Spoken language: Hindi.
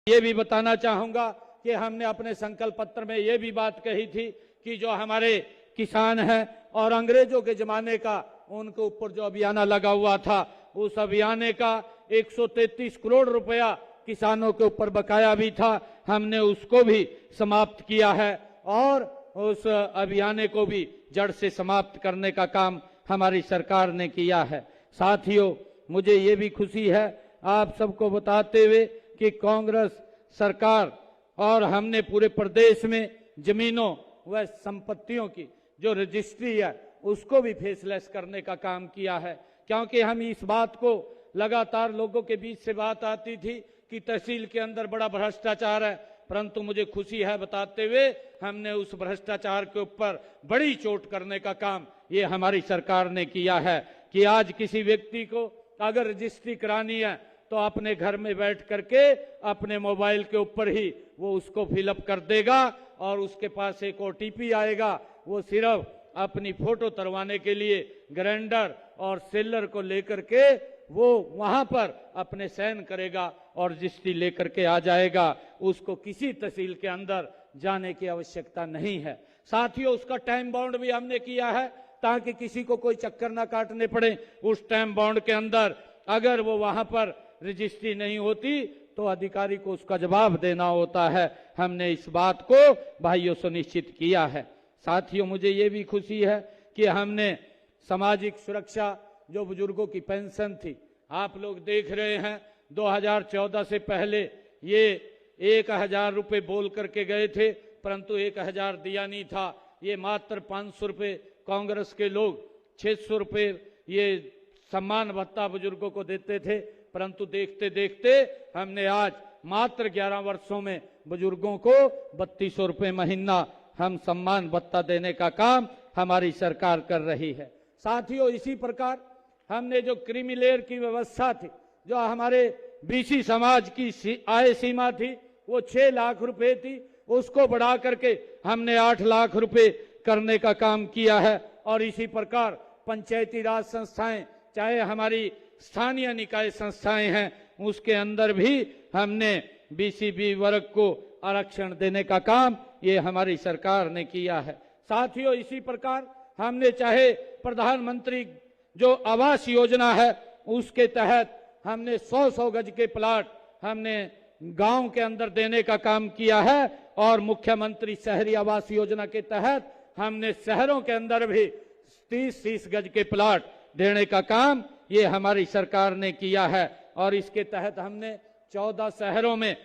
ये भी बताना चाहूंगा कि हमने अपने संकल्प पत्र में ये भी बात कही थी कि जो हमारे किसान हैं और अंग्रेजों के जमाने का उनके ऊपर जो अभियान लगा हुआ था, उस अभियान का 133 करोड़ रुपया किसानों के ऊपर बकाया भी था, हमने उसको भी समाप्त किया है और उस अभियान को भी जड़ से समाप्त करने का काम हमारी सरकार ने किया है। साथियों, मुझे ये भी खुशी है आप सबको बताते हुए कि कांग्रेस सरकार और हमने पूरे प्रदेश में जमीनों व संपत्तियों की जो रजिस्ट्री है उसको भी फेसलेस करने का काम किया है, क्योंकि हम इस बात को लगातार लोगों के बीच से बात आती थी कि तहसील के अंदर बड़ा भ्रष्टाचार है, परंतु मुझे खुशी है बताते हुए हमने उस भ्रष्टाचार के ऊपर बड़ी चोट करने का काम ये हमारी सरकार ने किया है कि आज किसी व्यक्ति को अगर रजिस्ट्री करानी है तो अपने घर में बैठ करके अपने मोबाइल के ऊपर ही वो उसको फिलअप कर देगा और उसके पास एक OTP आएगा। वो सिर्फ अपनी फोटो तरवाने के लिए ग्राइंडर और सेलर को लेकर के वो वहां पर अपने साइन करेगा और रजिस्ट्री लेकर के आ जाएगा। उसको किसी तहसील के अंदर जाने की आवश्यकता नहीं है। साथियों, उसका टाइम बाउंड भी हमने किया है ताकि किसी को कोई चक्कर ना काटने पड़े। उस टाइम बाउंड के अंदर अगर वो वहां पर रजिस्ट्री नहीं होती तो अधिकारी को उसका जवाब देना होता है। हमने इस बात को भाइयों सुनिश्चित किया है। साथियों, मुझे ये भी खुशी है कि हमने सामाजिक सुरक्षा जो बुजुर्गों की पेंशन थी, आप लोग देख रहे हैं 2014 से पहले ये 1000 रुपये बोल करके गए थे, परंतु 1000 दिया नहीं था। ये मात्र 500 रुपये कांग्रेस के लोग 600 रुपये ये सम्मान भत्ता बुजुर्गों को देते थे, परंतु देखते देखते हमने आज मात्र 11 वर्षों में बुजुर्गों को 3200 रुपये महीना हम सम्मान भत्ता देने का काम हमारी सरकार कर रही है। साथियों, इसी प्रकार हमने जो क्रीमी लेयर की व्यवस्था थी, जो हमारे BC समाज की आय सीमा थी वो 6 लाख रुपए थी, उसको बढ़ा करके हमने 8 लाख रुपए करने का काम किया है। और इसी प्रकार पंचायती राज संस्थाएं, चाहे हमारी स्थानीय निकाय संस्थाएं हैं, उसके अंदर भी हमने BCB वर्ग को आरक्षण देने का काम ये हमारी सरकार ने किया है। साथियों, इसी प्रकार हमने चाहे प्रधानमंत्री जो आवास योजना है उसके तहत हमने 100-100 गज के प्लाट हमने गांव के अंदर देने का काम किया है और मुख्यमंत्री शहरी आवास योजना के तहत हमने शहरों के अंदर भी 30-30 गज के प्लाट देने का काम ये हमारी सरकार ने किया है। और इसके तहत हमने 14 शहरों में